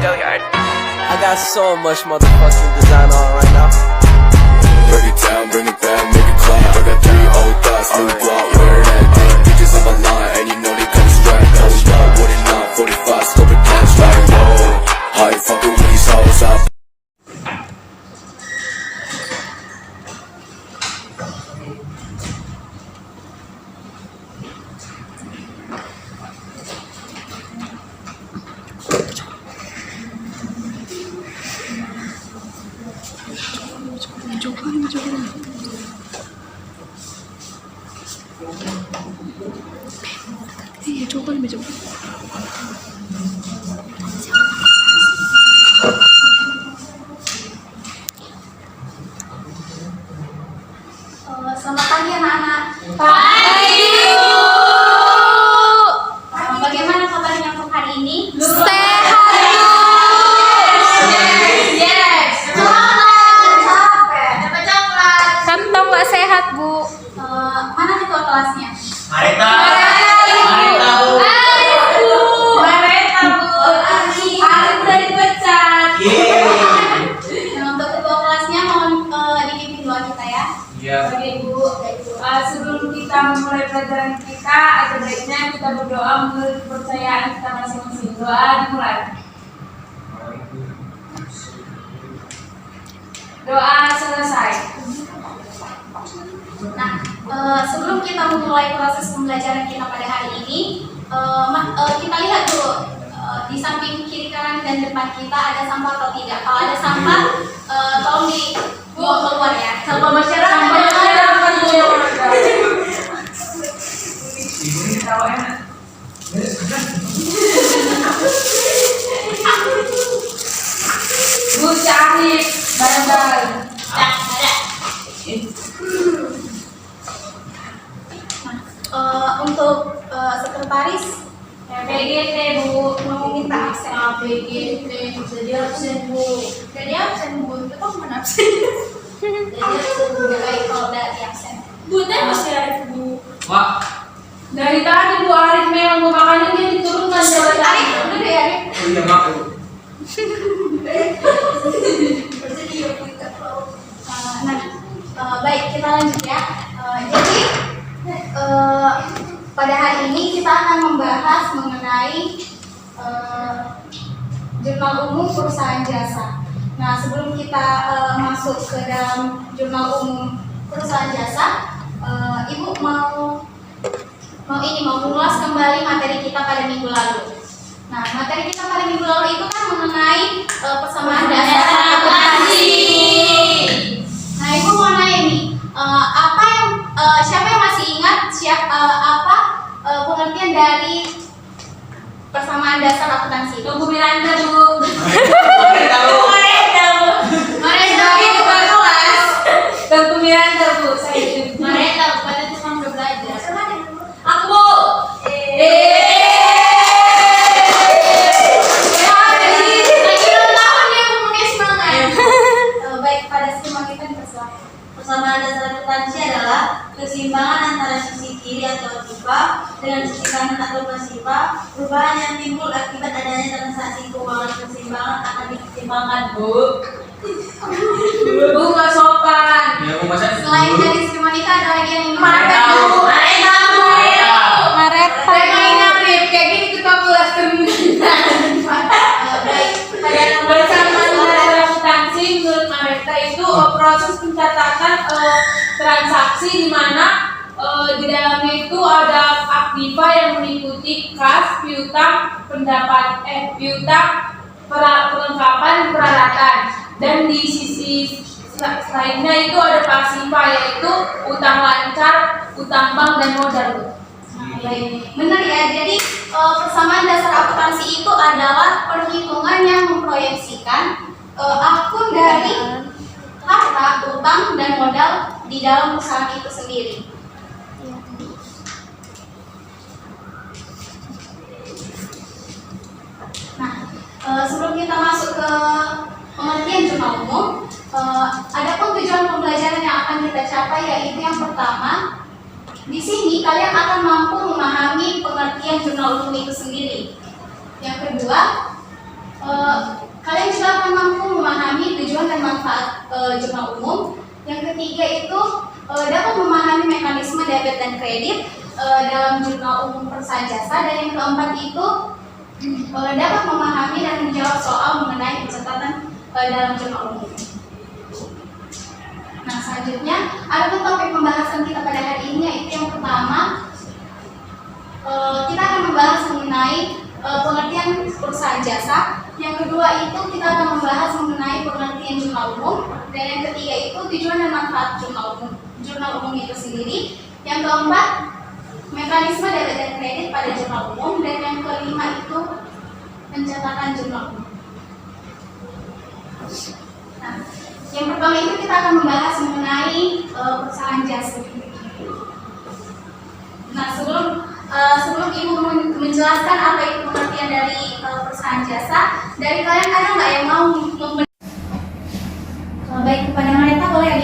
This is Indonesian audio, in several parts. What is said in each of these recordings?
I got so much motherfucking design on right now. Break it down, bring it back, make it clap. I got 3 old thoughts, new block, where that thing. Bitches on my line, and you know they come straight. Hold up, what it not, 45, scope it cash like whoa. How you fucking with these hoes up? Iya, coba lebih coba. Selamat pagi anak-anak. Pagi. Bagaimana kabarnya untuk hari ini? Sehat. Yes. Dapat coklat. Kan tau nggak sehat, Bu? Mana ketua kelasnya? Marita. Arif udah dipecat. Nah, untuk ketua kelasnya mohon dipimpin doa kita ya. Iya. Oke Ibu, sebelum kita memulai pelajaran kita, ada baiknya kita berdoa menurut kepercayaan kita masing-masing. Doa dimulai. Doa selesai. Nah, sebelum kita memulai proses pembelajaran kita pada hari ini, kita lihat dulu di samping kiri kanan dan depan kita ada sampah atau tidak. Kalau ada sampah, tolong dibawa keluar ya. Sampah masyarakat. Ibu ini tahu enak. Bu Syarif, bareng-bareng. Ada. Untuk sekretaris PGT Bu, mau minta absen. PGT, jadi absen Bu. Jadi absen Bu, itu kok mana absen? Jadi absen Bu, baik kalau dari absen. Bu, masih ada Bu. Wah, Dari tadi Bu Arif memang mau makannya dia diturunkan jabatan. Arif, udah deh Arif. oh iya mak. Baik, kita lanjut ya. Jadi pada hari ini kita akan membahas mengenai jurnal umum perusahaan jasa. Nah, sebelum kita masuk ke dalam jurnal umum perusahaan jasa, Ibu mau mengulas kembali materi kita pada minggu lalu. Nah, materi kita pada minggu lalu itu kan mengenai persamaan dasar akuntansi. Nah, Ibu mau nanya nih, siapa yang masih ingat pengertian dari persamaan dasar akuntansi? Tunggu Miranda Bu. Tunggu Miranda Bu. Mereka pada itu memang udah belajar. Aku. Baik, pada skema kita dipersilakan. Persamaan dasar akuntansi adalah keseimbangan antara sisi kiri atau pasifa dengan sisi kanan atau pasifa. Perubahan yang timbul akibat adanya transaksi keuangan keseimbangan akan diseimbangkan. Bu nggak sopan. Ya aku masa. Selain dari skema kita ada lagi yang ingin Maret kayak gini kita kelas baik, pada persamaan dasar akuntansi menurut Mareta itu proses pencatatan transaksi di mana di dalamnya itu ada aktiva yang meliputi kas, piutang, perlengkapan, peralatan, dan di sisi lainnya itu ada pasifa yaitu utang lancar, utang bank dan modal. baik, benar ya. Jadi persamaan dasar akuntansi itu adalah perhitungan yang memproyeksikan akun dari harta, utang, dan modal di dalam perusahaan itu sendiri. Nah, sebelum kita masuk ke pengertian jurnal umum, adapun tujuan pembelajaran yang akan kita capai yaitu yang pertama, di sini kalian akan mampu memahami pengertian jurnal umum itu sendiri. Yang kedua, manfaat jurnal umum. Yang ketiga itu dapat memahami mekanisme debit dan kredit dalam jurnal umum perusahaan jasa. Dan yang keempat itu dapat memahami dan menjawab soal mengenai pencatatan dalam jurnal umum. Nah, selanjutnya ada topik pembahasan kita pada hari ini, yaitu yang pertama kita akan membahas mengenai pengertian perusahaan jasa. Yang kedua itu kita akan membahas mengenai pengertian jurnal umum. Dan yang ketiga itu tujuan dan manfaat jurnal umum itu sendiri. Yang keempat, mekanisme debit dan kredit pada jurnal umum. Dan yang kelima itu pencatatan jurnal umum. Nah, yang pertama itu kita akan membahas mengenai perusahaan jasa. Nah, sebelum Ibu menjelaskan apa itu pengertian dari perusahaan jasa, dari kalian ada nggak yang mau baik kepada mereka boleh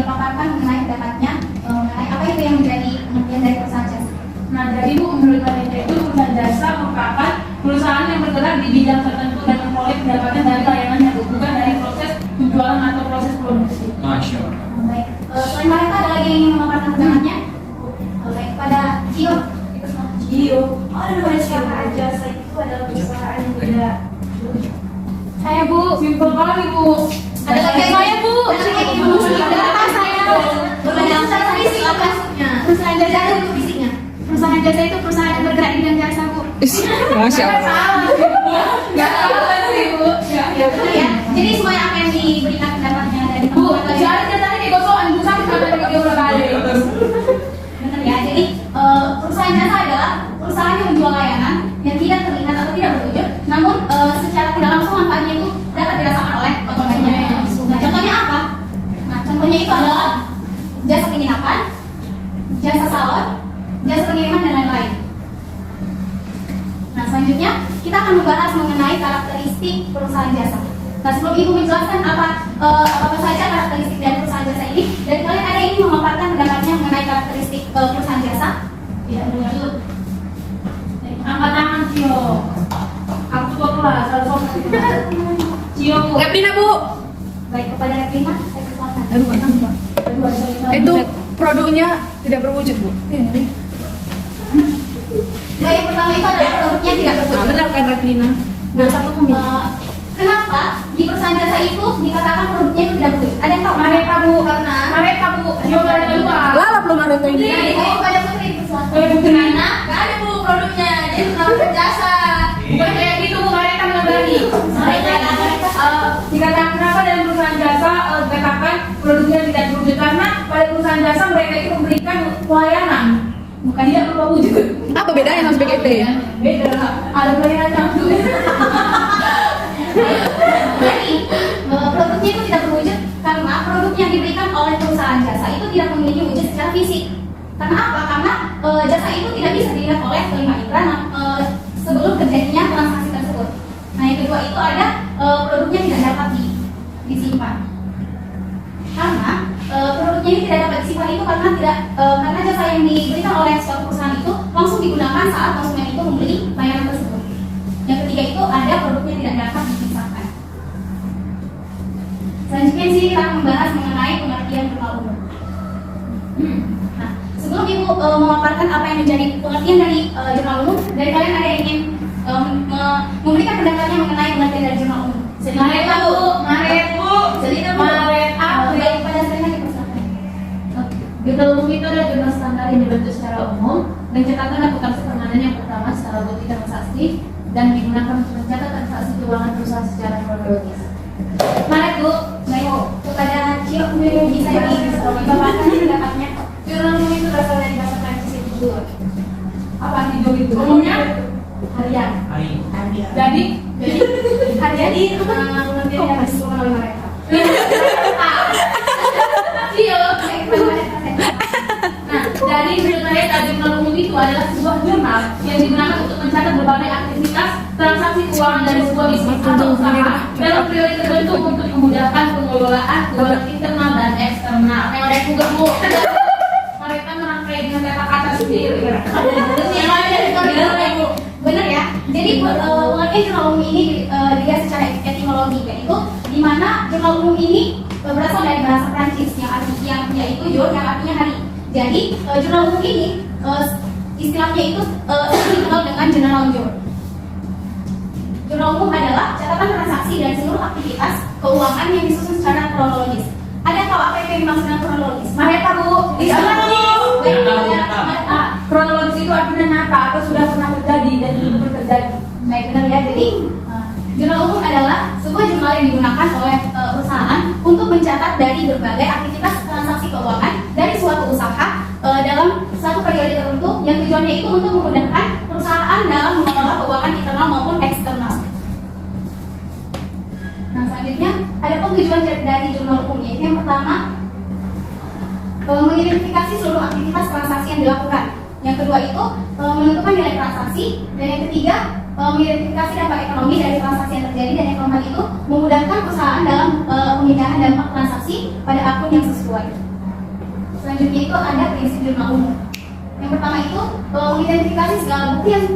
dipaparkan mengenai pendapatnya mengenai apa itu yang menjadi pengertian dari perusahaan jasa. Nah, jadi Bu, menurut Wanita itu perusahaan jasa merupakan perusahaan yang bergerak di bidang tertentu dan memperoleh pendapatan dari layanan yang bukan dari proses penjualan atau proses produksi. Masya Allah. Baik, selain mereka ada lagi yang ingin memaparkan pendapatnya? Baik, pada Cio. Oh, ada perusahaan jasa itu adalah perusahaan yang tidak. Saya Bu. Simpel kali Bu. Ada lagi yang Saya Bu. Ada lagi yang ingin mengusung apa saya? Perusahaan fisik apa maksudnya? Perusahaan jasa itu fisiknya. perusahaan jasa itu perusahaan yang bergerak di bidang jasa Bu. Masya Allah. Nggak salah sih Bu. Ya, betul ya. Jadi semuanya apa yang diberikan pendapatnya dari Bu, teman-teman kalian? jangan katanya kayak gosokan Bu, sakit sampai pakai ulang kali. Benar ya. Jadi perusahaan jasa adalah perusahaan yang menjual layanan yang tidak terlihat atau tidak berwujud, namun secara tidak langsung manfaatnya itu dapat dirasakan oleh konsumennya. Nah, contohnya apa? Nah, contohnya itu adalah jasa penginapan, jasa salon, jasa pengiriman dan lain-lain. Nah, selanjutnya kita akan membahas mengenai karakteristik perusahaan jasa. Nah, sebelum Ibu menjelaskan apa saja karakteristik dari perusahaan jasa ini, dan kalian ada yang ingin memaparkan pendapatnya mengenai karakteristik perusahaan jasa? Ya, dulu. Angkat tangan Cio. Aku tua kelas, harus fokus. Cio Bu. Replina Bu. Baik, kepada Replina, saya persilakan. Itu produknya tidak berwujud Bu. Nah, yang pertama itu adalah produknya tidak berwujud. Benar kan Replina? Nah, kenapa di perusahaan jasa itu dikatakan produknya itu tidak berwujud? Ada yang tahu? Mereka Bu. Karena Mereka Bu. Coba ada dua. Lala belum ada yang ini. kepada Putri persilakan. Karena nggak ada Bu produknya, dia perusahaan jasa. Bukan kayak gitu Bu, mereka mengabari. Dikatakan kenapa dalam perusahaan jasa dikatakan produknya tidak berwujud, karena pada perusahaan jasa mereka itu memberikan pelayanan, bukan tidak berupa wujud. Apa bedanya sama BGP? Beda, ada pelayanan campur. Jadi produknya itu tidak berwujud karena produk yang diberikan oleh perusahaan jasa itu tidak memiliki wujud secara fisik. Karena apa? Karena jasa itu tidak bisa dilihat oleh penerima iklan sebelum terjadinya transaksi tersebut. Nah, yang kedua itu ada produknya tidak dapat disimpan. Karena produknya ini tidak dapat disimpan itu karena jasa yang diberikan oleh suatu perusahaan itu langsung digunakan saat konsumen itu membeli layanan tersebut. Yang ketiga itu ada produknya tidak dapat dipisahkan. Selanjutnya sih kita akan membahas mengenai pengertian jurnal umum. Nah, sebelum Ibu memaparkan apa yang menjadi pengertian dari jurnal umum, dari kalian ada yang ingin memberikan pendapatnya mengenai pengertian dari jurnal umum? Maret Bu, Maret Bu, Selina Bu. Maret Baik, pada Selina dipersilakan. Jurnal umum itu adalah jurnal standar yang dibentuk secara umum dan catatan dan bukan pertemanan yang pertama secara bukti transaksi dan digunakan untuk mencatat transaksi keuangan perusahaan secara kronologis. Maret Bu, baik kepada Cio bisa dipaparkan pendapatnya. Jurnal umum itu berasal dari bahasa Prancis itu. apa arti juri itu? Umumnya Harian. Jadi Harian itu pengertian yang ditentukan oleh mereka. iya. Baik, kepada mereka. Nah, dari jurnal jurnal umum itu adalah sebuah jurnal yang digunakan untuk mencatat berbagai aktivitas transaksi keuangan dari sebuah bisnis atau usaha dalam periode tertentu untuk memudahkan pengelolaan keuangan internal dan eksternal. Yang ada juga Bu, mereka merangkai dengan kata-kata sendiri. Benar ya. Jadi pengertian jurnal umum ini dilihat secara etimologi, yaitu di mana jurnal umum ini berasal dari bahasa Prancis yang yaitu jour yang artinya hari. Jadi jurnal umum ini istilahnya itu dikenal dengan general jour. Jurnal umum adalah catatan transaksi dan seluruh aktivitas keuangan yang disusun secara kronologis. Ada tahu apa yang dimaksud dengan kronologis? Mereka Bu, Kronologis itu artinya nyata atau sudah pernah terjadi dan belum terjadi. Baik, benar ya. Jadi jurnal umum adalah sebuah jurnal yang digunakan oleh perusahaan untuk mencatat dari berbagai aktivitas transaksi keuangan dari suatu usaha dalam satu periode tertentu yang tujuannya itu untuk memudahkan perusahaan dalam mengelola keuangan internal maupun eksternal. Nah, selanjutnya ada tujuan dari jurnal umum, yaitu yang pertama mengidentifikasi seluruh aktivitas transaksi yang dilakukan. Yang kedua itu menentukan nilai transaksi, dan yang ketiga mengidentifikasi dampak ekonomi dari transaksi yang terjadi, dan yang keempat itu memudahkan perusahaan dalam pemindahan dampak transaksi pada akun yang sesuai. Selanjutnya itu ada prinsip jurnal umum. Yang pertama itu mengidentifikasi segala bukti yang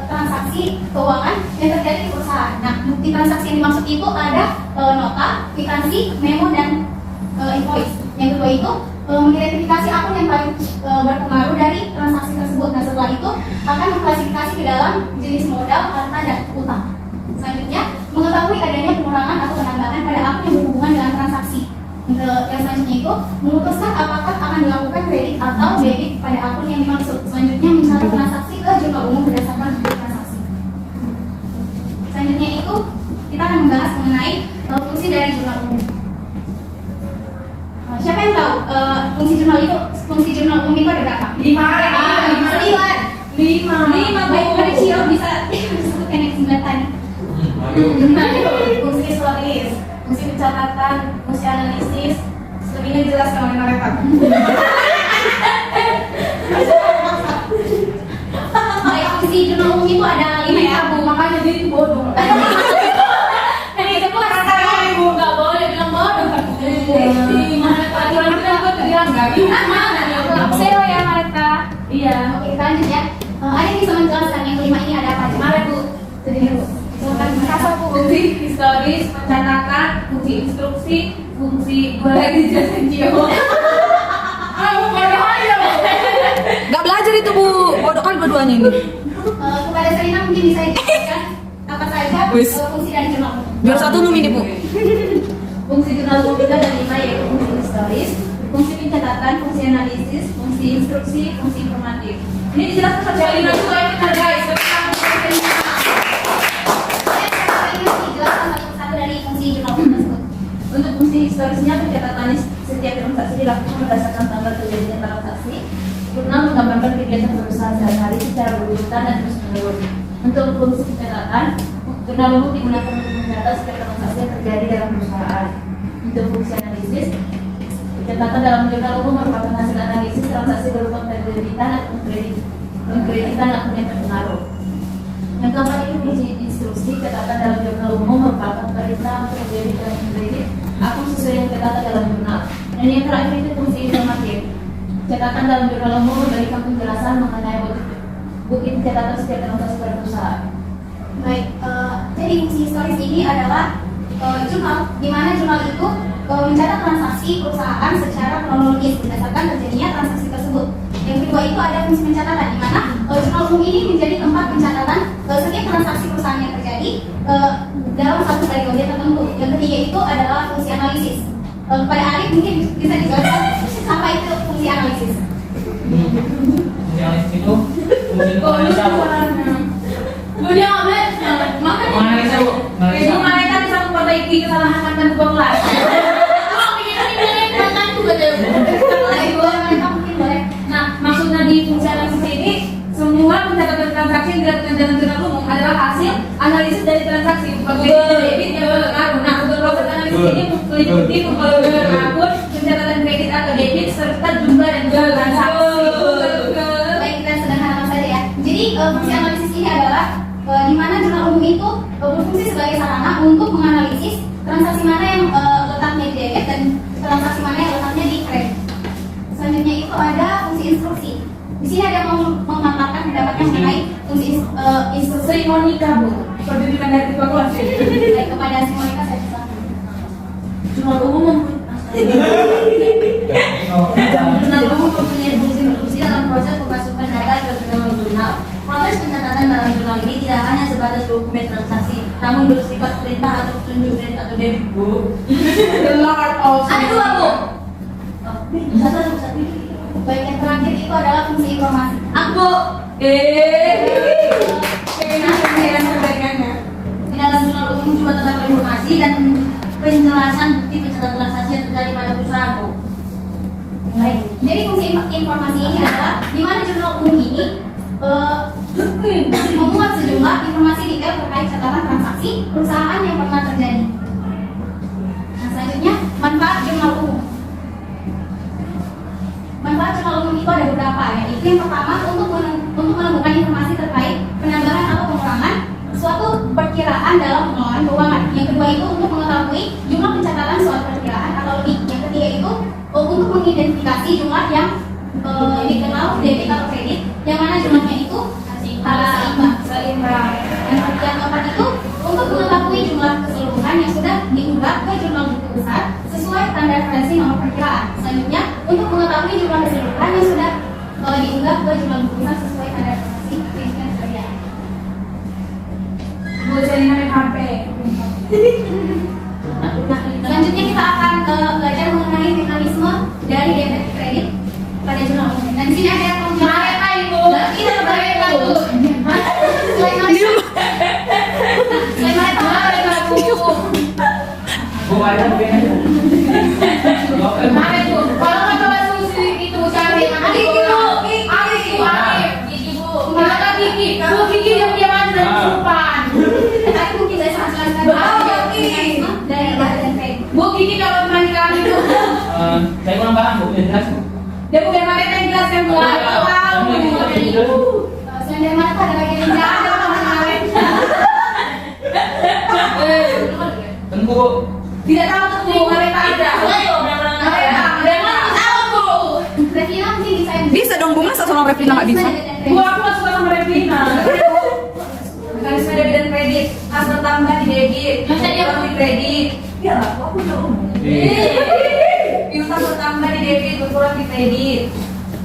transaksi keuangan yang terjadi di perusahaan. Nah, bukti transaksi yang dimaksud itu ada nota, kwitansi, memo, dan invoice. Yang kedua itu mengidentifikasi akun yang paling berpengaruh dari transaksi tersebut. Nah, setelah itu akan mengklasifikasi ke dalam jenis modal, harta, dan utang. Selanjutnya, mengetahui adanya pengurangan atau penambahan pada akun yang berhubungan dengan transaksi. Yang selanjutnya itu memutuskan apakah akan dilakukan kredit atau debit pada akun yang dimaksud. Selanjutnya mencatat transaksi ke jurnal umum berdasarkan bukti transaksi. Selanjutnya itu kita akan membahas mengenai fungsi dari jurnal umum. Siapa yang tahu fungsi jurnal umum itu ada berapa? 5. Baik, dari Ciro bisa disebutkan yang 9 tadi. Fungsi historis, fungsi pencatatan, fungsi analisis, selebihnya dijelaskan oleh mereka. Baik, fungsi jurnal umum itu ada 5 ya, Bu. Makanya dia itu bodoh. Ini itu sekarang Ibu nggak boleh bilang bodoh. Aturan kita tuh bilang nggak bisa. Zero ya mereka. Iya. Oke, kita lanjut ya. Ada yang bisa menjelaskan yang kelima ini ada apa aja? Mari Bu. Jadi Bu. Silakan kasar Bu. Fungsi historis, pencatatan, fungsi instruksi, fungsi lagi jelasin Cio. Gak belajar itu Bu, bodoh kan keduanya ini. Kepada Serina mungkin bisa dijelaskan apa saja fungsi dari jurnal umum. Juara 1 umum ini Bu. Fungsi jurnal umum itu ada 5, yaitu fungsi historis, fungsi pencatatan, fungsi analisis, fungsi instruksi, fungsi informatif. Ini dijelaskan satu kali lagi guys. Dijelaskan satu dari fungsi jurnal umum tersebut. Untuk fungsi historisnya, pencatatan setiap transaksi dilakukan berdasarkan tanggal terjadinya transaksi. Jurnal menggambarkan kegiatan perusahaan sehari-hari secara berurutan dan terus-menerus. Untuk fungsi pencatatan, jurnal umum digunakan untuk mencatat setiap transaksi yang terjadi dalam perusahaan. Untuk fungsi analisis, pencatatan dalam jurnal umum merupakan hasil analisis transaksi berupa pendebitan atau kreditan akun yang terpengaruh. Yang keempat itu fungsi instruksi, catatan dalam jurnal umum merupakan perintah untuk debit dan kredit akun sesuai yang tercatat dalam jurnal. Dan yang terakhir itu fungsi informatif. Catatan dalam jurnal umum memberikan penjelasan mengenai bukti pencatatan setiap transaksi pada perusahaan. Baik, jadi fungsi historis ini adalah jurnal, di mana jurnal itu mencatat transaksi perusahaan secara kronologis berdasarkan terjadinya transaksi tersebut. Yang kedua itu ada fungsi pencatatan, di mana jurnal umum ini menjadi tempat pencatatan setiap transaksi perusahaan yang terjadi dalam satu periode tertentu. Yang ketiga itu adalah fungsi analisis. Pada Arif mungkin bisa dijelaskan apa itu fungsi analisis. Analisis itu fungsi analisa Bu. Dia nggak belajar, makanya. Analisa Bu. Jadi mereka bisa memperbaiki kesalahan mantan ketua kelas. Nah, maksudnya di fungsi analisis ini semua pencatatan transaksi yang dilakukan dalam jurnal umum adalah hasil analisis dari transaksi, bukan debit yang berpengaruh. Nah, untuk proses analisis ini meliputi pembagian akun, pencatatan kredit atau debit serta jumlah dan jumlah transaksi. Baik, kita sederhana saja ya. Jadi fungsi analisis ini adalah di mana jurnal umum itu berfungsi sebagai sarana untuk menganalisis transaksi mana yang letaknya di debit dan transaksi mana yang letaknya di kredit. Selanjutnya itu ada fungsi instruksi. Di sini ada yang mau memaparkan pendapatnya mengenai fungsi instruksi. Sri Monica Bu, pendidikan dari ketua kelas. Baik, kepada si Monica saya silakan. Jurnal umum mempunyai fungsi dalam proses pemasukan data ke dalam jurnal. Proses pencatatan dalam jurnal ini tidak hanya sebatas dokumen transaksi, namun bersifat perintah atau petunjuk kredit atau debit, Bu. Ada dua, Bu. Satu. Baik, yang terakhir itu adalah fungsi informasi. Aku. Di dalam jurnal umum juga terdapat informasi dan penjelasan bukti pencatatan transaksi yang terjadi pada perusahaan, Bu. Baik, jadi fungsi informasi ini adalah di mana jurnal umum ini memuat sejumlah informasi detail terkait catatan transaksi perusahaan yang pernah terjadi. Nah, selanjutnya manfaat jurnal umum. Manfaat jurnal umum itu ada beberapa, yaitu yang pertama untuk menemukan informasi terkait penambahan atau pengurangan suatu perkiraan dalam pengelolaan keuangan. Yang kedua itu untuk mengetahui jumlah pencatatan suatu perkiraan atau lebih. Yang ketiga itu untuk mengidentifikasi jumlah yang dikenal debit atau kredit, yang mana jumlahnya itu seimbang. Yang keempat itu untuk mengetahui jumlah keseluruhan yang sudah diunggah ke jurnal buku besar sesuai standar referensi nomor perkiraan. Selanjutnya untuk mengetahui jumlah keseluruhan yang sudah diunggah ke jurnal buku besar sesuai standar referensi perkiraan. Bu, saya naik HP. Nah, selanjutnya kita akan belajar mengenai mekanisme dari debit kredit pada jurnal umum. Dan di sini ada Mereka itu. Kita mereka itu. Bu, ada benar. Mana itu? Kalau nggak coba susi itu cari mana itu? Gigi Bu. Mana Gigi? Bu Gigi diam aja dan simpan. Tapi mungkin saya salah dari badan kredit. Bu Gigi kalau pernah kami itu. Saya kurang paham, Bu. Jelas. Dia bukan mana yang jelaskan Bu. Selain mana ada bagian yang Jangan kemarin. Tunggu, Bu. Tidak tahu tuh mereka ada. Mereka tahu Bu. Revina mungkin bisa. Bisa dong, Bu. Masa sama Revina nggak bisa? Bu aku nggak suka sama Revina. Mekanisme debit dan kredit, kas bertambah di debit, berkurang di kredit. Ya lah, aku tahu. Piutang bertambah di debit, berkurang di kredit.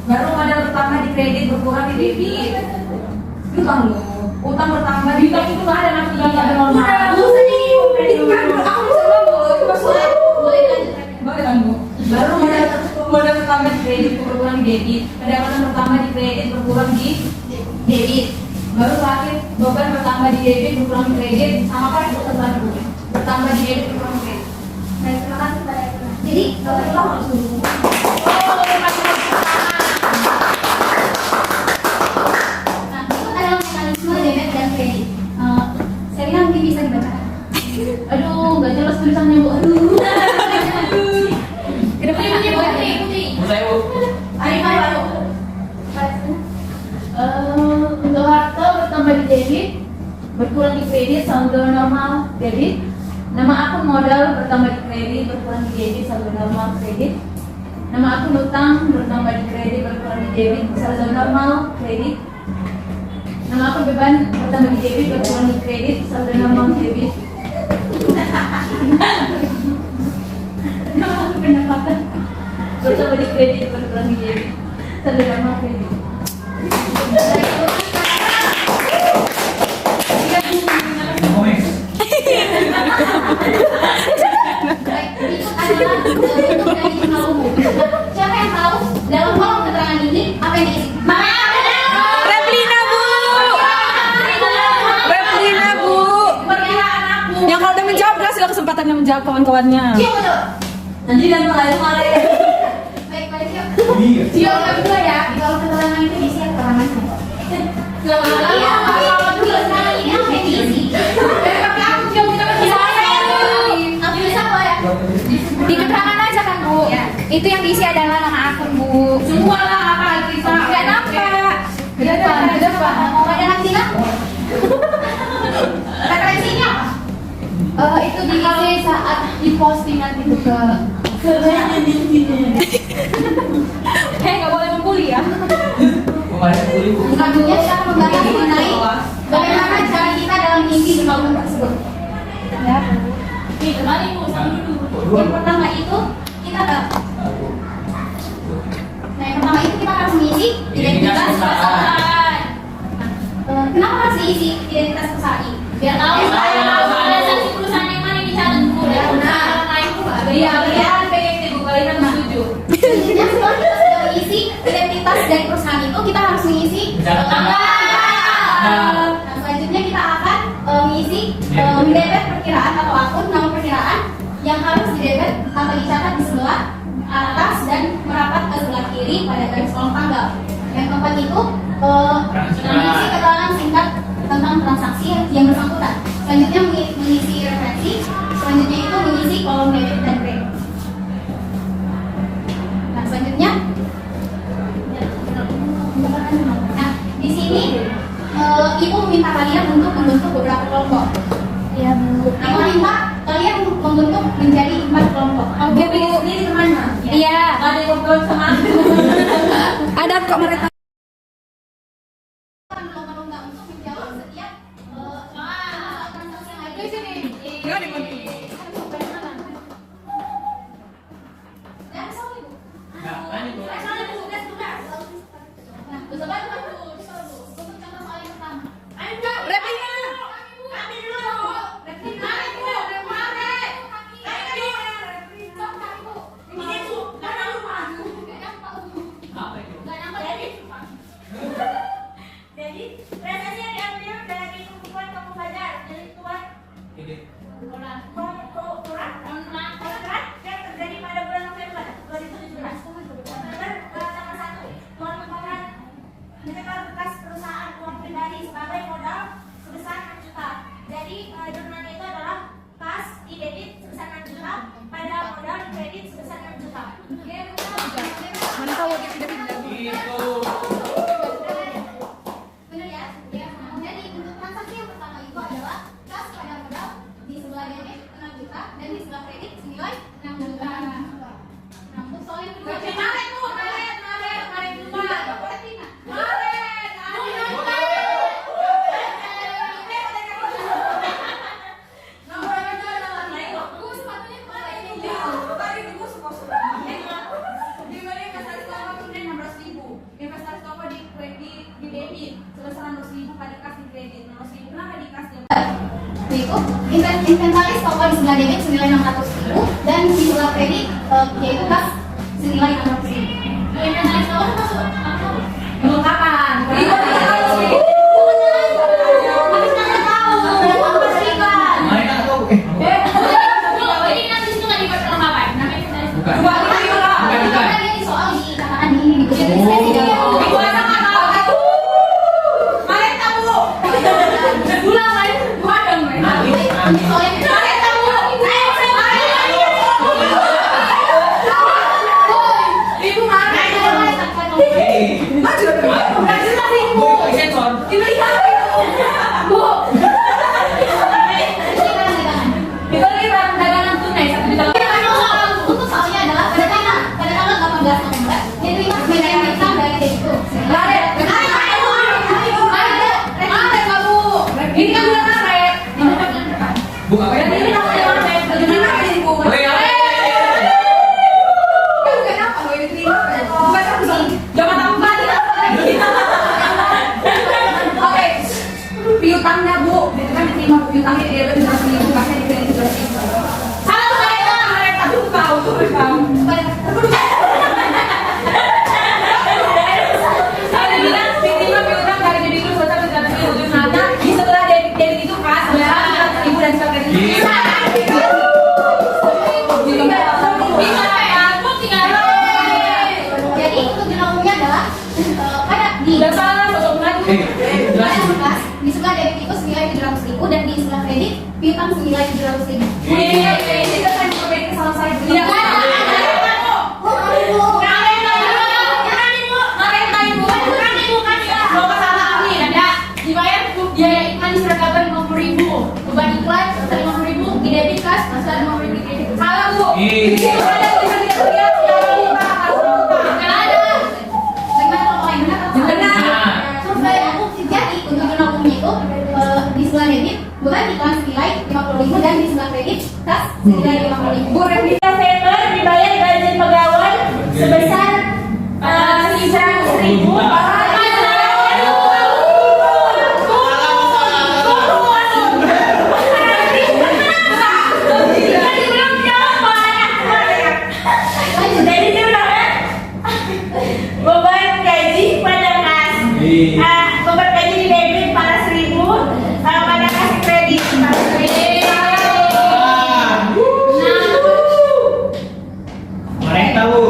Baru modal bertambah di kredit, berkurang di debit. Utang loh. Utang bertambah di utang itu nggak ada nanti nggak ada normal. Bu sedih, kredit kan aku bisa ngomong, itu maksudnya. Boleh lanjut. Boleh kan Bu? Baru modal bertambah di kredit, berkurang di debit. Pendapatan bertambah di kredit, berkurang di debit. Baru terakhir beban bertambah di debit, berkurang di kredit. Sama kan itu setelah Bu. Bertambah di debit, berkurang di kredit. Baik, terima kasih Pak Revina. Jadi kita harus dulu. Nah, itu adalah mekanisme debit dan kredit. Serina mungkin bisa dibacakan. Aduh, nggak jelas tulisannya, Bu. Aduh. Putri. Bu, saya, Bu. Ayo, baru. Untuk harta bertambah di debit, berkurang di kredit, saldo normal debit. Nama akun modal bertambah di kredit, berkurang di debit, saldo normal kredit. Nama akun utang bertambah di kredit, berkurang di debit, saldo normal kredit. Nama akun beban bertambah di debit, berkurang di kredit, saldo normal debit. Nama akun pendapatan bertambah di kredit, berkurang di debit, saldo normal kredit. Komen. Baik, itu adalah bentuk dari jurnal umum. Nah, siapa yang tahu dalam kolom keterangan ini apa yang diisi? Revina, Bu. Revina, Bu. Perkiraan aku. Yang kalau udah menjawab, kasih kesempatannya menjawab kawan-kawannya. Cio, betul. Nanti dan mulai. Baik, baik, Cio. Iya. Cio, nggak betul ya. Di kolom keterangan itu diisi keterangannya. Iya, kalau tulisan ini apa yang diisi? Tapi aku Cio kita masih Aku bisa apa ya? Di keterangan aja kan, Bu. Itu yang diisi adalah nama akun, Bu. semua lah apa lagi Pak? Nggak nampak. Ke depan. Mau ada nanti kan? Referensinya apa? Itu diisi saat diposting nanti itu ke Nggak boleh membuli ya. Kemarin kulit, Bu. selanjutnya kita akan membahas mengenai bagaimana cara kita dalam mengisi jurnal umum tersebut. Ya. Nih, kembali Bu, sama dulu. Yang pertama itu kita harus mengisi identitas perusahaan. Kenapa harus diisi identitas perusahaan ini? Biar tahu organisasi perusahaan yang mana yang dicatat Bu. Ya benar. Iya, PGT Bu, kalian setuju. Selanjutnya setelah kita sudah mengisi identitas dari perusahaan itu, kita harus mengisi selanjutnya kita akan mengisi mendebet perkiraan atau akun nama perkiraan yang harus didebet atau dicatat di sebelah atas dan merapat ke sebelah kiri pada garis kolom tanggal. Yang keempat itu mengisi keterangan singkat tentang transaksi yang bersangkutan. Selanjutnya mengisi referensi. Selanjutnya itu mengisi kolom debit dan kredit. Nah selanjutnya, nah di sini ibu minta kalian untuk membentuk beberapa kelompok. Iya Bu. Ibu minta kalian membentuk menjadi 4 kelompok. Bu pilih sendiri kemana? Iya. Ada yang ngobrol sama aku. Ada kok mereka. Lomba-lomba untuk menjawab setiap transaksi yang ada di sini. Enggak dibantu. Dan soal ibu. Enggak, lanjut Bu. Soal ibu, tugas. Nah, coba Bu. Untuk contoh soal yang pertama. Replika. Apa itu? Jadi, transaksi yang diambil dari tumpukan kamu belajar dari tuan Ini. kontrak yang terjadi pada bulan November 2017. November tanggal 1. Tuan memohon menyetor bekas perusahaan uang pribadi sebagai modal sebesar 6 juta. Jadi, jurnalnya itu adalah kas di debit sebesar 6 juta pada modal di kredit sebesar 6 juta. Mana tahu dia tidak pindah. Itu. Benar ya? Ya. Jadi untuk transaksi yang pertama itu adalah kas pada modal di sebelah debit 6 juta dan di sebelah kredit senilai 6 juta. Nah, untuk soal yang kedua. Itu inventaris toko di sebelah debit senilai 600.000 dan di sebelah kredit yaitu kas senilai 600.000. Inventaris toko masuk apa? Kelengkapan. Habis nggak tahu, udah pastikan. Mereka tahu. Ini nanti itu nggak dibuat perlengkapan, namanya inventaris. Bukan. Karena dia di soal dikatakan di deskripsi dia. Soal yang kedua. Ibu mana? Bu, sensor. Bu. Itu lagi barang dagangan tunai 1 juta. Untuk soalnya adalah pada tanggal 18 November diterima sebagian besar dari debitur. Ini kan bulan Maret. Bu, apa ya? Ini namanya Maret. Bagaimana ini Bu? Oh, iya. Bukan apa lo diterima? Bukan aku sih. Jangan aku balik lagi. Oke. Piutangnya Bu, kan diterima piutangnya dia lebih 100.000 kasnya di kredit 100.000. Halo Maret, aku tahu tuh tahu. Saya bilang diterima piutang dari debitur sebesar 300.000 ternyata di sebelah debit itu kas sebesar 100.000 dan sebelah kredit. Jadi untuk jurnal umumnya adalah pada di Udah salah, sosok lagi. pada di sebelah debit itu senilai 700.000 dan di sebelah kredit piutang senilai 700.000. Ini kan perbaiki salah saya. Tidak biaya iklan di surat kabar 50.000, beban iklan 50.000, di debit kas masih 50.000 di kredit. salah Bu. Iya. Ada tulisan tidak terlihat yang lupa. Nggak ada. Bagaimana kalau lain benar? Benar. Survei aku jadi untuk jurnal umum itu di sebelah debit beban iklan senilai senilai 50.000 dan di sebelah kredit kas senilai 50.000. Bu Revita Faber dibayar gaji pegawai sebesar 100.000. Beban gaji pada kas, beban gaji di debit 400.000, pada kas kredit 400.000. Mereka Bu.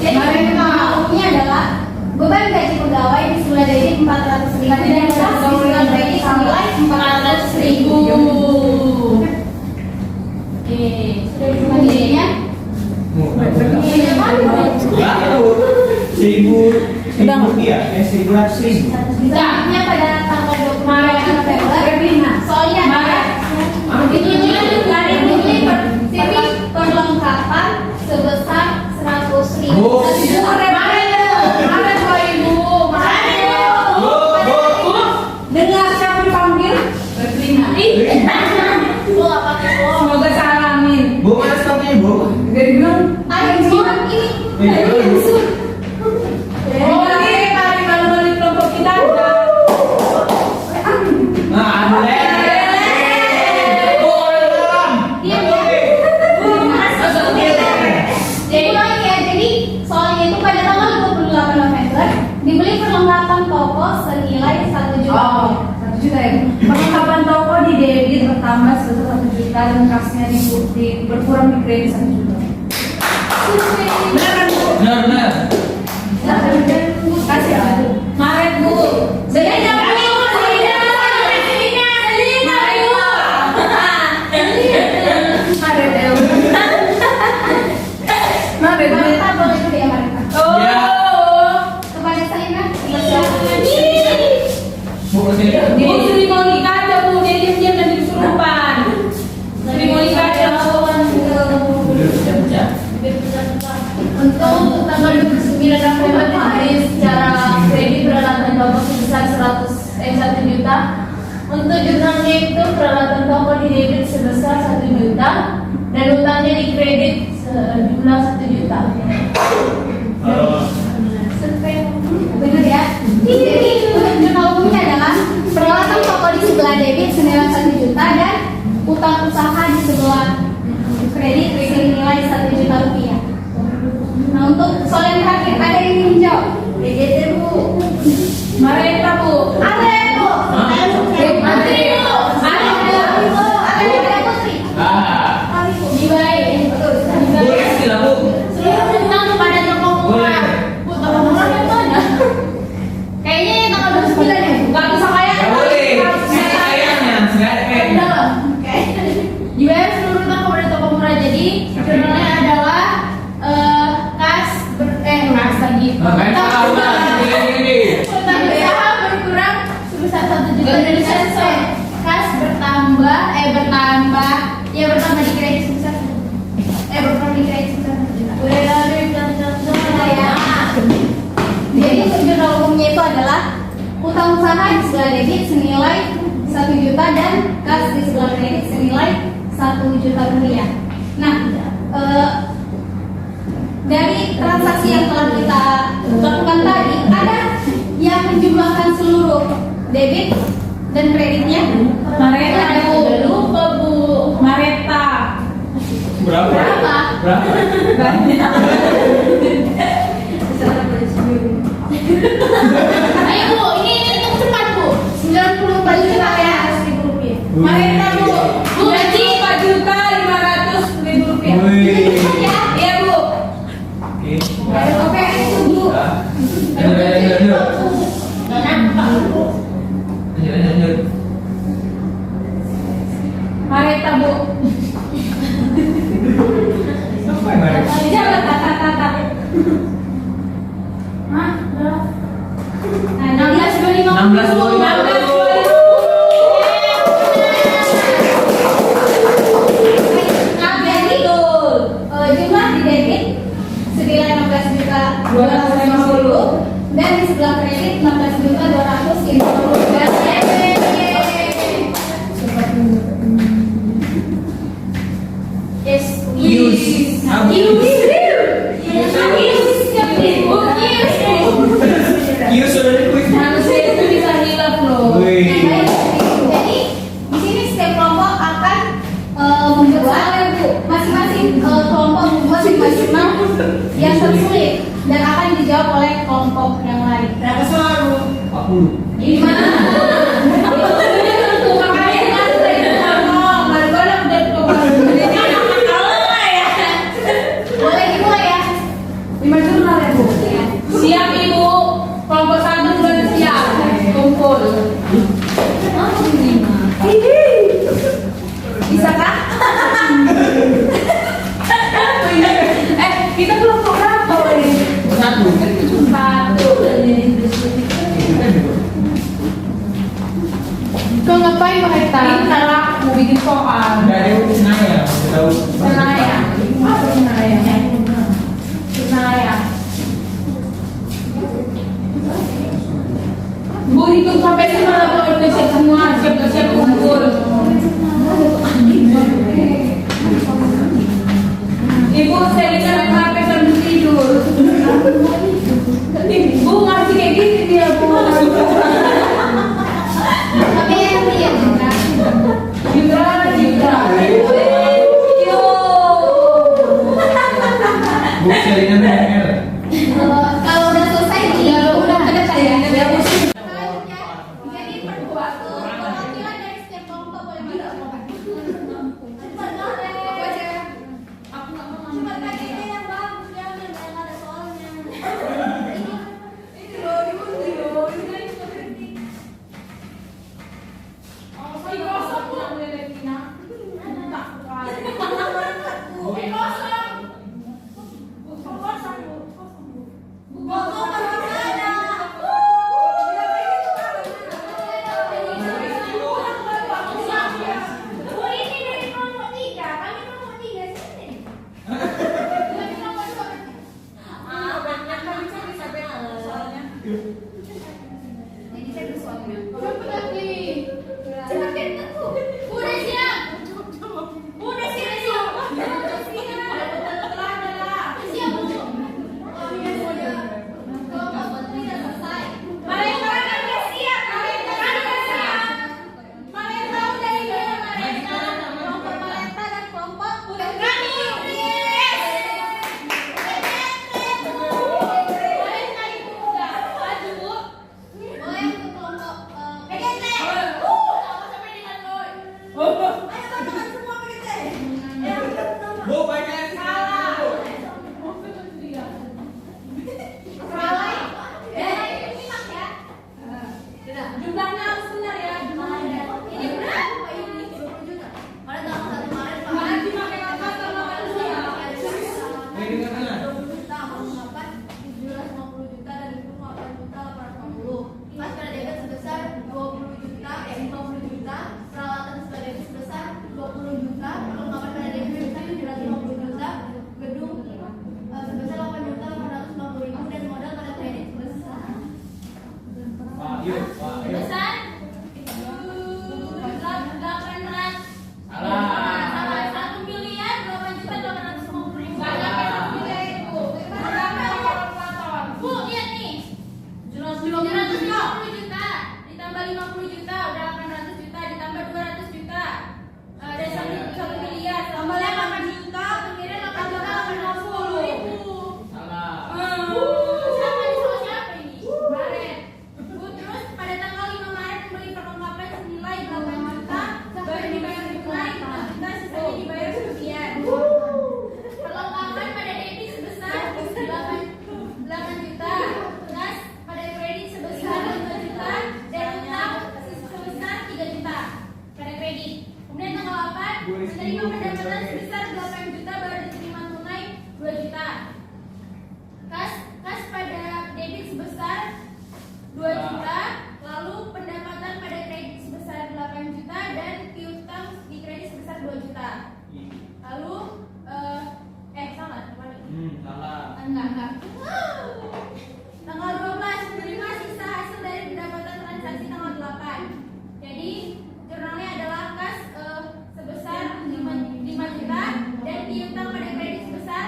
Jadi hukumnya adalah beban gaji pegawai di sebelah debit 400.000 dan kas di sebelah kredit senilai 400.000. Oke, sudah selanjutnya. Selanjutnya pada tanggal 20 Maret soalnya ditujukan perlengkapan sebesar 100.000. Dengar siapa dipanggil? Bu, apa tuh? Semoga salah amin. Bu, mana stoknya Bu? Dari bilang, Ayo, ini. oh ini tadi kalau balik kelompok kita ada. Nah, ada Bu, ada dalam. Diam ya. Ulangi ya, jadi soalnya itu pada tanggal 28 November dibeli perlengkapan toko senilai 1 juta. Oh, 1 juta ya. Perlengkapan toko di debit bertambah sebesar 1 juta dan kasnya berkurang di kredit 1 juta. Benar kan Bu? Benar. Kasih ya. Maret Bu. Saya jangan Marita boleh dulu ya Marita. Ya. Kepada Salina. Bu, kesini. Bu Sri Monika aja Bu, dia diam-diam dan disurupan. Sri Monika aja. Untuk tanggal 29 November kemarin secara kredit peralatan toko sebesar 1 juta. Untuk jurnalnya itu peralatan toko di debit sebesar 1 juta dan utangnya di kredit sejumlah 1 juta. Benar ya. Jadi untuk jurnal umumnya adalah peralatan toko di sebelah debit senilai 1 juta dan utang usaha di sebelah kredit senilai 1 juta rupiah. Nah untuk soal yang terakhir ada yang ingin jawab? DJT Bu. Marita Bu. Ada Bu. Menteri Bu. Ada Putri. Dibaik. Boleh sih lah Bu. Seluruh utang kepada toko murah. Bu, toko murah yang mana? Kayaknya yang tanggal 29 ya. Gak bisa kayak Ya boleh. Kayaknya segala kayaknya. Oke. Dibayar seluruh utang kepada toko murah. Jadi jurnalnya adalah kas lagi. Main salah ini. Utang usaha berkurang sebesar 1 juta dan kas bertambah di kredit sebesar berkurang di kredit sebesar 1 juta. Udah ya. Jadi untuk jurnal umumnya itu adalah utang usaha di sebelah debit senilai 1 juta dan kas di sebelah kredit senilai 1 juta rupiah. Nah, dari transaksi yang telah kita lakukan tadi, ada yang menjumlahkan seluruh debit dan kreditnya. Marita lupa Bu. Marita. Berapa? Banyak. Ayo Bu, ini hitung cepat Bu. 94 juta ya, 100.000 rupiah. Marita Bu. Bu gaji 4 juta 500.000 rupiah. Ya, Iya Bu. Oke. oke itu Bu. Lanjut. Marita Bu. Apa yang mereka? Jangan tata. Hah? Nah, 16.25. 16.25. Nah, jadi jumlah di debit senilai 16.250 dan di sebelah kredit 16.250. membuat masing-masing kelompok membuat masing-masing yang tersulit dan akan dijawab oleh kelompok yang lain. Berapa selalu? 40. Gimana? Boleh dimulai ya? 5 jurnal ya Bu? Siap Ibu. Kelompok 1 sudah siap. Kumpul. Bisa kah? Kita kelompok berapa ini? 1. Kau ngapain Pak Hekta? Ini salah mau bikin soal. Enggak ada yang Senaya, tahu. Senaya. Apa Senaya? Senaya. Bu hitung sampai 5 kalau udah siap semua, siap kumpul. Ibu saya sampai sambil tidur. Bu ngasih kayak gini dia Bu. Tapi yang dia Judra. Bu Selina PR. kalau udah selesai nih, udah ke depan ya. Iya. Selanjutnya, jadi perwakilan dari setiap kelompok boleh masuk. Aku nggak mau cuma kayaknya yang bagus jangan yang ada soalnya. Ini loh, ini seperti Udah siap. Udah siap. Siap belum? Kelompok tidak selesai. Mereka kan udah siap. Mereka udah ini mereka. Kelompok Maleta dan kelompok kami. Maleta itu enggak. Maju Bu. Boleh ke kelompok PGT. Sampai dengan Loi. Bu banyak salah. Salah. Ini mak ya. Jumlahnya harus benar ya. Ini berapa ini? 20 juta. Pada tanggal 1 Maret Pak. Mana dipakai apa sama manusia? Ini kan mana? 20 juta, mengungkapkan 750 juta dan 28 juta 850. Mas pada debit sebesar 20 juta, 50 juta, peralatan pada debit sebesar 20 juta, perlengkapan pada debit sebesar 750 juta, gedung sebesar 8 juta 850 ribu dan modal pada kredit sebesar Pak, yuk, Pak, yuk. sebesar 800. Salah. 1 miliar 8 juta 850 ribu. Bu, lihat nih. 750 juta ditambah 50 juta udah 800 juta ditambah 200 juta. Ada 1 miliar tambah 8 juta, kira 8 juta 850 ribu. Salah. Siapa ini sama siapa ini? Maret. Bu, terus pada tanggal 5 Maret membeli perlengkapan senilai 8 juta, baru dibayar tunai 4 juta, sisanya dibayar sekian. Perlengkapan pada debit sebesar 8 juta, plus pada kredit sebesar 5 juta, dan utang sebesar 3 juta pada kredit. Kemudian tanggal 8 menerima pendapatan sebesar 8 juta, baru diterima tunai 2 juta. Kas pada debit sebesar 2 juta, lalu pendapatan pada kredit sebesar 8 juta dan piutang di kredit sebesar 2 juta. Lalu salah, Salah. enggak. Tanggal 12 menerima sisa hasil dari pendapatan transaksi tanggal 8. Jadi jurnalnya adalah kas sebesar 5 juta dan piutang pada kredit sebesar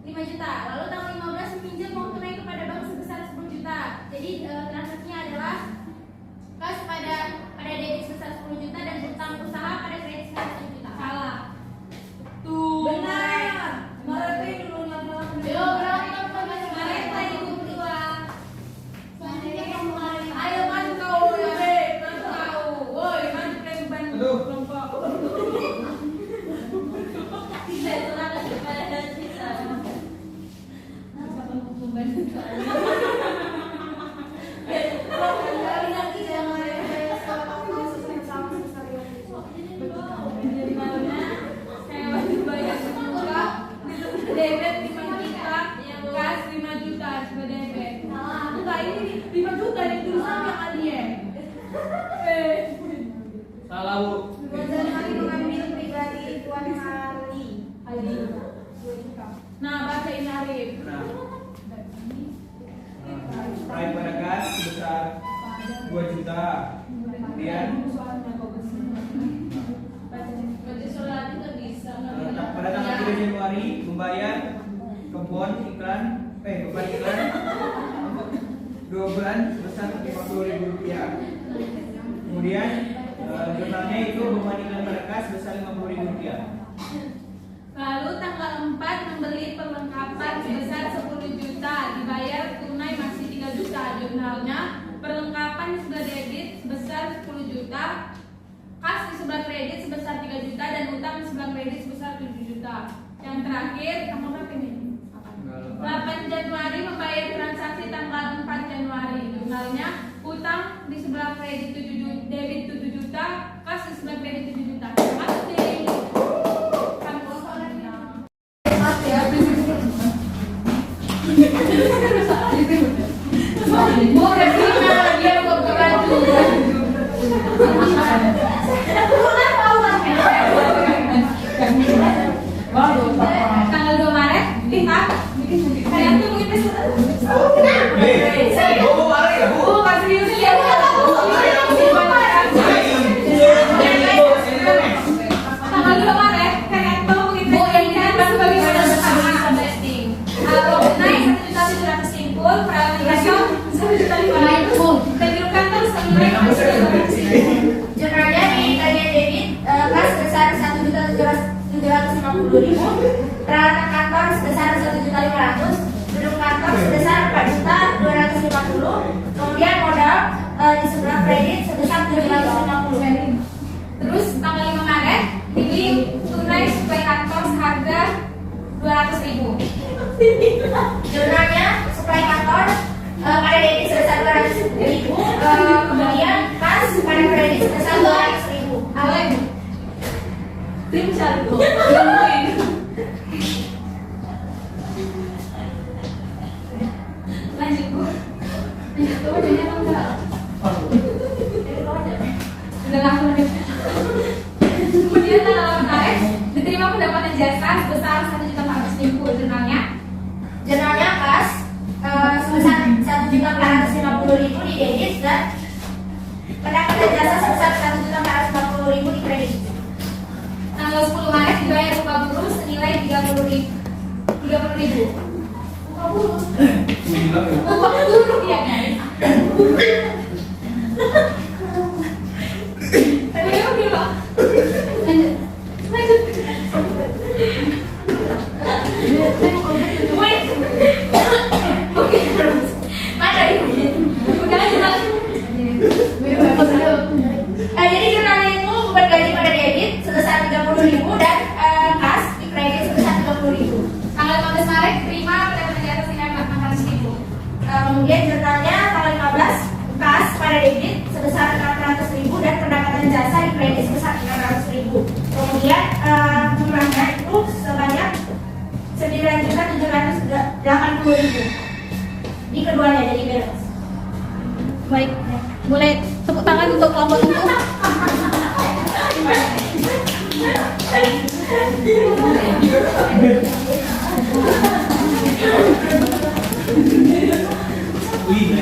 5 juta. Lalu tanggal 15 meminjam uang tunai kepada bank sebesar 10 juta. Jadi transaksinya adalah kas pada debit sebesar 10 juta dan utang usaha pada kredit sebesar 1 juta. Salah. membayar beban iklan untuk 2 bulan sebesar Rp50.000. Kemudian jurnalnya itu beban iklan mereka sebesar Rp50.000. Lalu tanggal 4 membeli perlengkapan sebesar 10 juta, dibayar tunai masih 3 juta. Jurnalnya perlengkapan di sebelah debit sebesar 10 juta, kas di sebelah kredit sebesar 3 juta, dan utang di sebelah kredit sebesar 7 juta. Yang terakhir, tanggal berapa ini? 8 Januari membayar transaksi tanggal 4 Januari. Jurnalnya utang di sebelah kredit 7 juta, debit 7 juta, kas di sebelah kredit 7 juta. Masuk di tanggal 2 Maret kita kalian tuh mungkin tanggal 2 Maret kalian tuh mungkin bagaimana bersama naik 1.700.000 simpul peralatan 1.500.000 dan kantor senilai 4.000. Jurnalnya di bagian debit kas sebesar 1.750.000, peralatan kantor sebesar 1.500.000, gedung kantor sebesar 4.250.000, kemudian modal di sebelah kredit sebesar 750. Terus tanggal 5 Maret dibeli tunai suplai kantor seharga 200.000. Jurnalnya suplai kantor pada debit sebesar 200.000, kemudian kas pada kredit sebesar 200.000. Alek, tim satu. lanjut Bu. Lanjut Bu, jadi apa enggak? Udah langsung aja. Kemudian tanggal 8 Maret diterima pendapatan jasa sebesar 1.400.000. Jurnalnya kas sebesar 1.450.000 di debit dan pendapatan jasa sebesar 1.450.000 di kredit. Tanggal 10 Maret dibayar upah buruh senilai 30.000. Upah buruh ya guys. Ayo bilang. Lanjut. Wait. Oke. Mana ini? Udah jelas. Jadi jurnalnya itu bergaji pada debit sebesar 30.000 dan kas di kredit sebesar 30.000. Tanggal 15 Maret terima pendapatan jasa senilai 400.000. Kemudian jurnalnya tanggal 15 kas pada debit sebesar 400.000 dan pendapatan jasa di kredit sebesar 600.000. Kemudian jumlahnya itu sebanyak 9.780.000 di keduanya, jadi beres. Baik, boleh tepuk tangan untuk kelompok itu.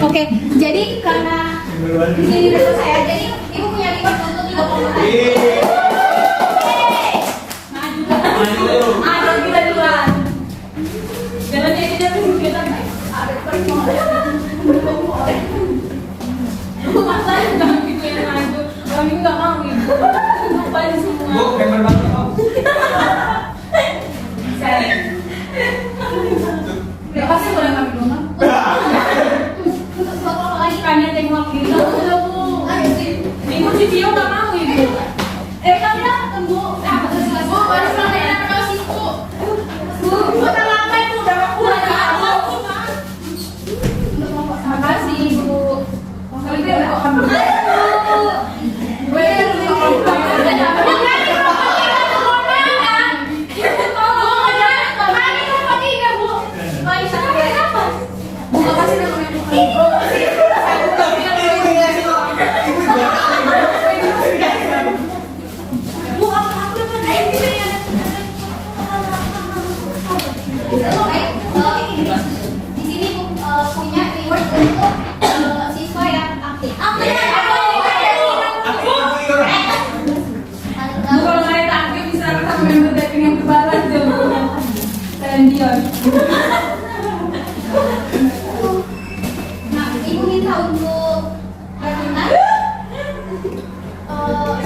Oke, jadi karena di sini udah selesai ya, jadi ibu punya reward untuk 3 kelompok. Maju kita duluan. Jangan jadi kita ada masalah jangan gitu yang maju. Kami nggak mau ibu. Lupain semua. Bu, gambar banget kok. Gak pasti boleh kami dong. Untuk lagi kami yang tengok gitu. Ayo sih. Ibu video nggak mau ibu. John. Nah, ibu minta untuk lanjutan.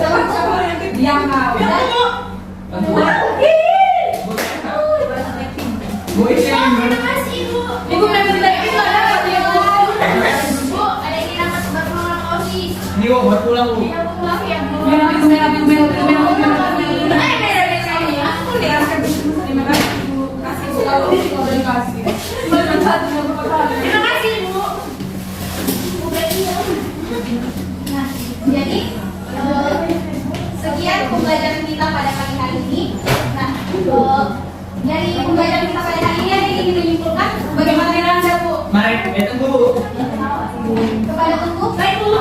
Siapa yang diam kau? Bu Isya yang Terima kasih ibu. Ibu minta itu ada apa dia? Bu, ada yang dapat berpulang osis. ini kok buat pulang bu. Iya bu, maaf ya bu. Merah. Aku lihat. Terima kasih Bu. Kasih Bu kalau udah dikasih. Terima kasih ibu. Nah, jadi sekian pembelajaran kita pada pagi hari ini. Nah, dari pembelajaran kita pada hari ini ada yang ingin menyimpulkan bagaimana Anda bu? Mari, tunggu bu. Kepada Tunggu, baik bu.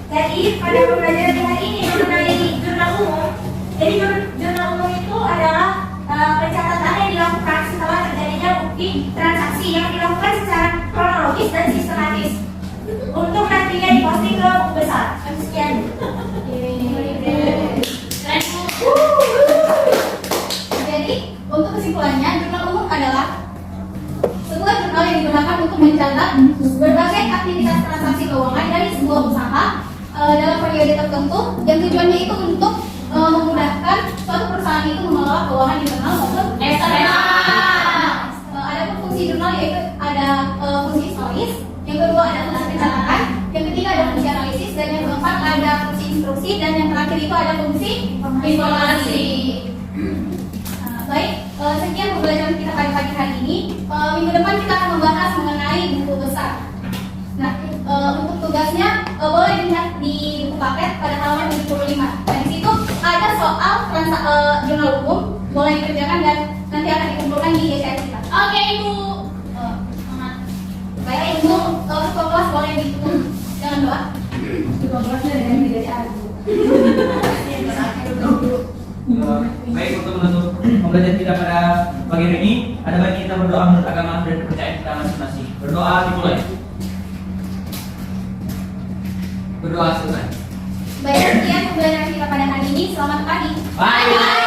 Jadi pada pembelajaran di hari ini mengenai jurnal umum. Jadi jurnal umum itu adalah pencatatan yang dilakukan setelah terjadinya bukti transaksi yang dilakukan secara kronologis dan sistematis untuk nantinya diposting ke buku besar. Sekian. Jadi, untuk kesimpulannya, jurnal umum adalah sebuah jurnal yang digunakan untuk mencatat berbagai aktivitas transaksi keuangan dari sebuah usaha dalam periode tertentu, yang tujuannya itu untuk memudahkan suatu perusahaan itu mengelola keuangan internal maupun eksternal. Ada fungsi jurnal yaitu ada fungsi historis, yang kedua ada fungsi pencatatan, yang ketiga ada fungsi analisis, dan yang keempat ada fungsi instruksi, dan yang terakhir itu ada fungsi informasi. Baik, sekian pembelajaran kita pada pagi hari ini. Minggu depan kita akan membahas mengenai buku besar. Nah, untuk tugasnya boleh dilihat di buku paket pada halaman 75. Nah, di situ ada soal jurnal umum, boleh dikerjakan dan nanti akan dikumpulkan di GCR kita. Oke, Ibu. Baik, Ibu, ketua kelas boleh ditutup dengan doa. Ketua kelasnya dengan tidak ada. Baik, untuk menutup pembelajaran kita pada pagi hari ini, ada baiknya kita berdoa menurut agama dan kepercayaan kita masing-masing. Berdoa dimulai. Berdoa selesai. Baik, sekian pembelajaran kita pada hari ini. Selamat pagi. Bye.